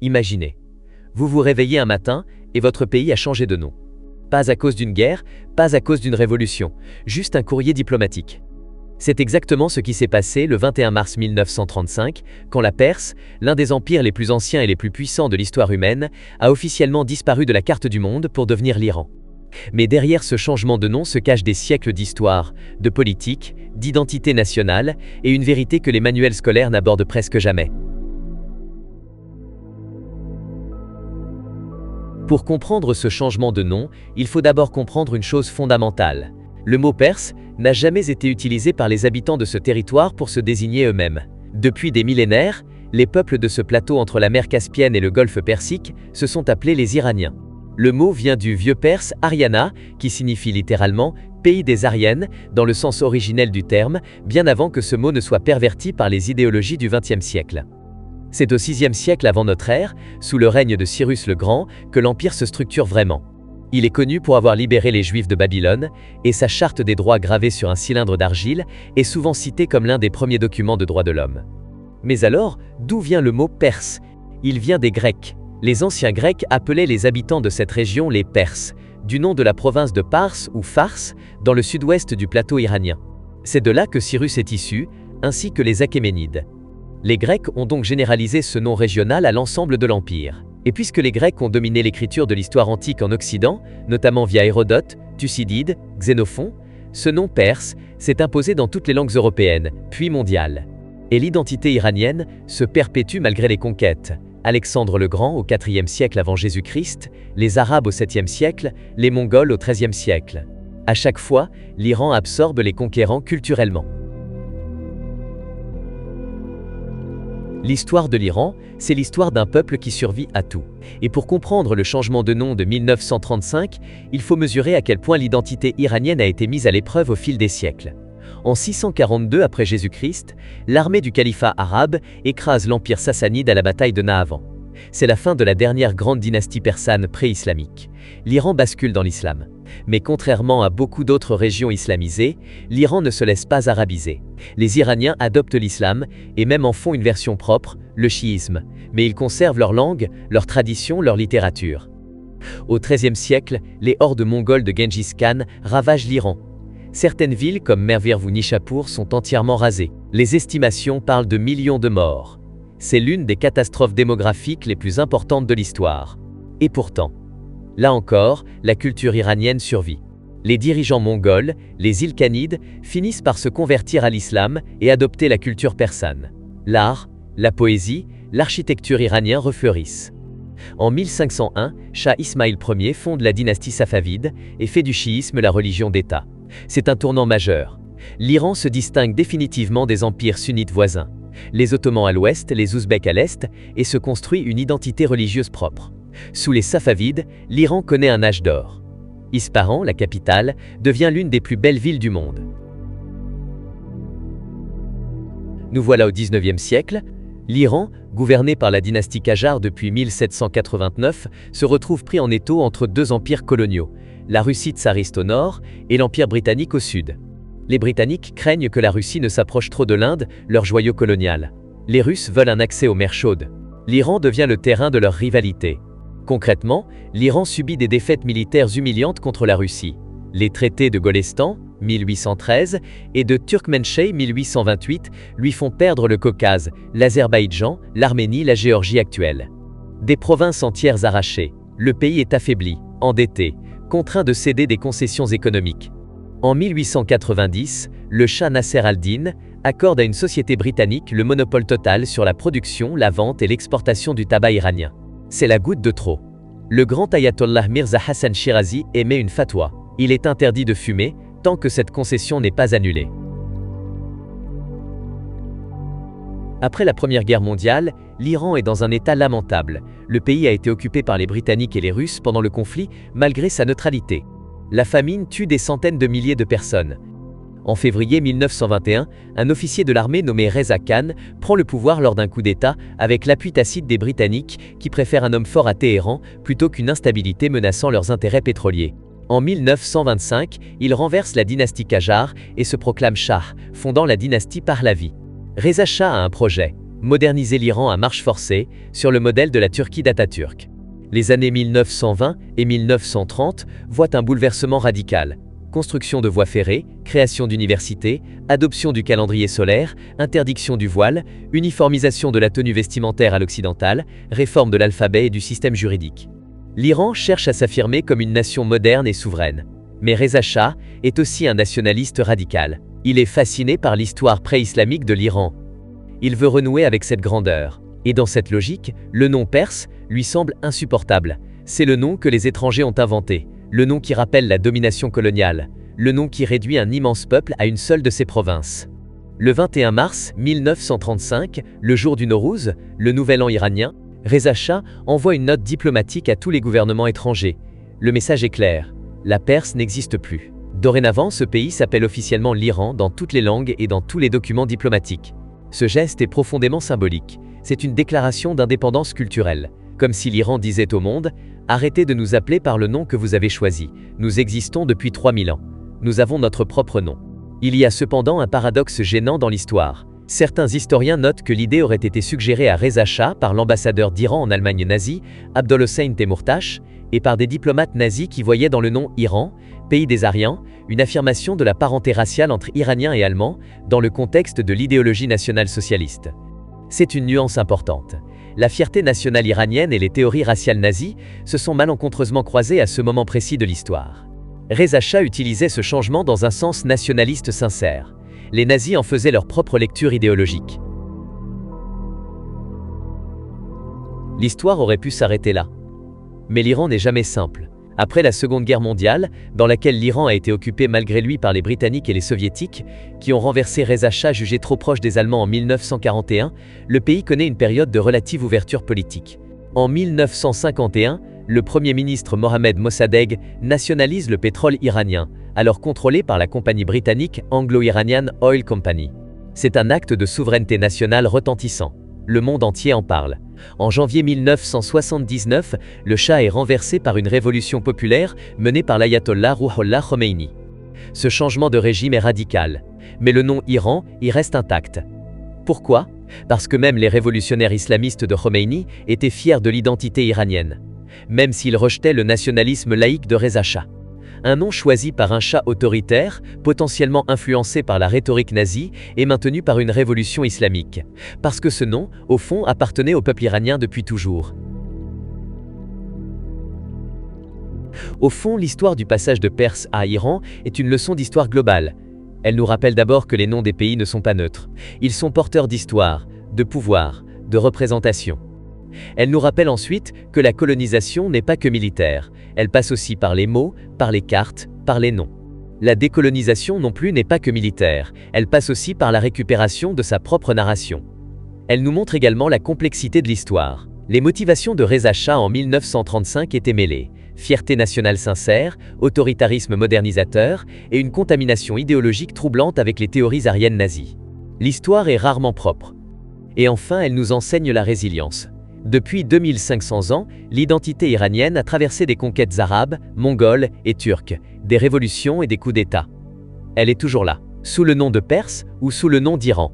Imaginez. Vous vous réveillez un matin et votre pays a changé de nom. Pas à cause d'une guerre, pas à cause d'une révolution, juste un courrier diplomatique. C'est exactement ce qui s'est passé le 21 mars 1935, quand la Perse, l'un des empires les plus anciens et les plus puissants de l'histoire humaine, a officiellement disparu de la carte du monde pour devenir l'Iran. Mais derrière ce changement de nom se cachent des siècles d'histoire, de politique, d'identité nationale et une vérité que les manuels scolaires n'abordent presque jamais. Pour comprendre ce changement de nom, il faut d'abord comprendre une chose fondamentale. Le mot perse n'a jamais été utilisé par les habitants de ce territoire pour se désigner eux-mêmes. Depuis des millénaires, les peuples de ce plateau entre la mer Caspienne et le golfe Persique se sont appelés les Iraniens. Le mot vient du vieux perse Ariana, qui signifie littéralement « pays des Ariennes » dans le sens originel du terme, bien avant que ce mot ne soit perverti par les idéologies du XXe siècle. C'est au VIe siècle avant notre ère, sous le règne de Cyrus le Grand, que l'Empire se structure vraiment. Il est connu pour avoir libéré les Juifs de Babylone, et sa charte des droits gravée sur un cylindre d'argile est souvent citée comme l'un des premiers documents de droits de l'homme. Mais alors, d'où vient le mot perse? Il vient des Grecs. Les anciens Grecs appelaient les habitants de cette région les Perses, du nom de la province de Pars ou Fars, dans le sud-ouest du plateau iranien. C'est de là que Cyrus est issu, ainsi que les Achéménides. Les Grecs ont donc généralisé ce nom régional à l'ensemble de l'Empire. Et puisque les Grecs ont dominé l'écriture de l'histoire antique en Occident, notamment via Hérodote, Thucydide, Xénophon, ce nom perse s'est imposé dans toutes les langues européennes, puis mondiales. Et l'identité iranienne se perpétue malgré les conquêtes. Alexandre le Grand au IVe siècle avant Jésus-Christ, les Arabes au VIIe siècle, les Mongols au XIIIe siècle. À chaque fois, l'Iran absorbe les conquérants culturellement. L'histoire de l'Iran, c'est l'histoire d'un peuple qui survit à tout. Et pour comprendre le changement de nom de 1935, il faut mesurer à quel point l'identité iranienne a été mise à l'épreuve au fil des siècles. En 642 après Jésus-Christ, l'armée du califat arabe écrase l'empire sassanide à la bataille de Nahavand. C'est la fin de la dernière grande dynastie persane pré-islamique. L'Iran bascule dans l'islam. Mais contrairement à beaucoup d'autres régions islamisées, l'Iran ne se laisse pas arabiser. Les Iraniens adoptent l'islam et même en font une version propre, le chiisme. Mais ils conservent leur langue, leur tradition, leur littérature. Au XIIIe siècle, les hordes mongoles de Gengis Khan ravagent l'Iran. Certaines villes comme Mervir ou Nishapur sont entièrement rasées. Les estimations parlent de millions de morts. C'est l'une des catastrophes démographiques les plus importantes de l'histoire. Et pourtant, là encore, la culture iranienne survit. Les dirigeants mongols, les Ilkhanides, finissent par se convertir à l'islam et adopter la culture persane. L'art, la poésie, l'architecture iranienne refleurissent. En 1501, Shah Ismaïl Ier fonde la dynastie safavide et fait du chiisme la religion d'État. C'est un tournant majeur. L'Iran se distingue définitivement des empires sunnites voisins, les Ottomans à l'ouest, les Ouzbeks à l'est, et se construit une identité religieuse propre. Sous les Safavides, l'Iran connaît un âge d'or. Ispahan, la capitale, devient l'une des plus belles villes du monde. Nous voilà au XIXe siècle. L'Iran, gouverné par la dynastie Qajar depuis 1789, se retrouve pris en étau entre deux empires coloniaux, la Russie tsariste au nord et l'Empire britannique au sud. Les Britanniques craignent que la Russie ne s'approche trop de l'Inde, leur joyau colonial. Les Russes veulent un accès aux mers chaudes. L'Iran devient le terrain de leur rivalité. Concrètement, l'Iran subit des défaites militaires humiliantes contre la Russie. Les traités de Golestan, 1813, et de Turkmenchai, 1828, lui font perdre le Caucase, l'Azerbaïdjan, l'Arménie, la Géorgie actuelle. Des provinces entières arrachées. Le pays est affaibli, endetté, contraint de céder des concessions économiques. En 1890, le Shah Nasser al-Din accorde à une société britannique le monopole total sur la production, la vente et l'exportation du tabac iranien. C'est la goutte de trop. Le grand ayatollah Mirza Hassan Shirazi émet une fatwa. Il est interdit de fumer tant que cette concession n'est pas annulée. Après la Première Guerre mondiale, l'Iran est dans un état lamentable. Le pays a été occupé par les Britanniques et les Russes pendant le conflit, malgré sa neutralité. La famine tue des centaines de milliers de personnes. En février 1921, un officier de l'armée nommé Reza Khan prend le pouvoir lors d'un coup d'État avec l'appui tacite des Britanniques qui préfèrent un homme fort à Téhéran plutôt qu'une instabilité menaçant leurs intérêts pétroliers. En 1925, il renverse la dynastie Qajar et se proclame Shah, fondant la dynastie Pahlavi. Reza Shah a un projet, moderniser l'Iran à marche forcée, sur le modèle de la Turquie d'Atatürk. Les années 1920 et 1930 voient un bouleversement radical. Construction de voies ferrées, création d'universités, adoption du calendrier solaire, interdiction du voile, uniformisation de la tenue vestimentaire à l'occidentale, réforme de l'alphabet et du système juridique. L'Iran cherche à s'affirmer comme une nation moderne et souveraine. Mais Reza Shah est aussi un nationaliste radical. Il est fasciné par l'histoire pré-islamique de l'Iran. Il veut renouer avec cette grandeur. Et dans cette logique, le nom perse lui semble insupportable. C'est le nom que les étrangers ont inventé, le nom qui rappelle la domination coloniale, le nom qui réduit un immense peuple à une seule de ses provinces. Le 21 mars 1935, le jour du Nowrouz, le nouvel an iranien, Reza Shah envoie une note diplomatique à tous les gouvernements étrangers. Le message est clair, la Perse n'existe plus. Dorénavant, ce pays s'appelle officiellement l'Iran dans toutes les langues et dans tous les documents diplomatiques. Ce geste est profondément symbolique. C'est une déclaration d'indépendance culturelle. Comme si l'Iran disait au monde « Arrêtez de nous appeler par le nom que vous avez choisi. Nous existons depuis 3000 ans. Nous avons notre propre nom. » Il y a cependant un paradoxe gênant dans l'histoire. Certains historiens notent que l'idée aurait été suggérée à Reza Shah par l'ambassadeur d'Iran en Allemagne nazie, Abdolhossein Temurtash, et par des diplomates nazis qui voyaient dans le nom Iran, pays des Aryens, une affirmation de la parenté raciale entre Iraniens et Allemands dans le contexte de l'idéologie nationale socialiste. C'est une nuance importante. La fierté nationale iranienne et les théories raciales nazies se sont malencontreusement croisées à ce moment précis de l'histoire. Reza Shah utilisait ce changement dans un sens nationaliste sincère. Les nazis en faisaient leur propre lecture idéologique. L'histoire aurait pu s'arrêter là. Mais l'Iran n'est jamais simple. Après la Seconde Guerre mondiale, dans laquelle l'Iran a été occupé malgré lui par les Britanniques et les Soviétiques, qui ont renversé Reza Shah jugé trop proche des Allemands en 1941, le pays connaît une période de relative ouverture politique. En 1951, le Premier ministre Mohammad Mossadegh nationalise le pétrole iranien, alors contrôlé par la compagnie britannique Anglo-Iranian Oil Company. C'est un acte de souveraineté nationale retentissant. Le monde entier en parle. En janvier 1979, le Shah est renversé par une révolution populaire menée par l'ayatollah Ruhollah Khomeini. Ce changement de régime est radical, mais le nom Iran y reste intact. Pourquoi? Parce que même les révolutionnaires islamistes de Khomeini étaient fiers de l'identité iranienne, même s'ils rejetaient le nationalisme laïque de Reza Shah. Un nom choisi par un Shah autoritaire, potentiellement influencé par la rhétorique nazie et maintenu par une révolution islamique. Parce que ce nom, au fond, appartenait au peuple iranien depuis toujours. Au fond, l'histoire du passage de Perse à Iran est une leçon d'histoire globale. Elle nous rappelle d'abord que les noms des pays ne sont pas neutres. Ils sont porteurs d'histoire, de pouvoir, de représentation. Elle nous rappelle ensuite que la colonisation n'est pas que militaire, elle passe aussi par les mots, par les cartes, par les noms. La décolonisation non plus n'est pas que militaire, elle passe aussi par la récupération de sa propre narration. Elle nous montre également la complexité de l'histoire. Les motivations de Reza Shah en 1935 étaient mêlées, fierté nationale sincère, autoritarisme modernisateur et une contamination idéologique troublante avec les théories aryennes nazies. L'histoire est rarement propre. Et enfin, elle nous enseigne la résilience. Depuis 2500 ans, l'identité iranienne a traversé des conquêtes arabes, mongoles et turques, des révolutions et des coups d'État. Elle est toujours là, sous le nom de Perse ou sous le nom d'Iran.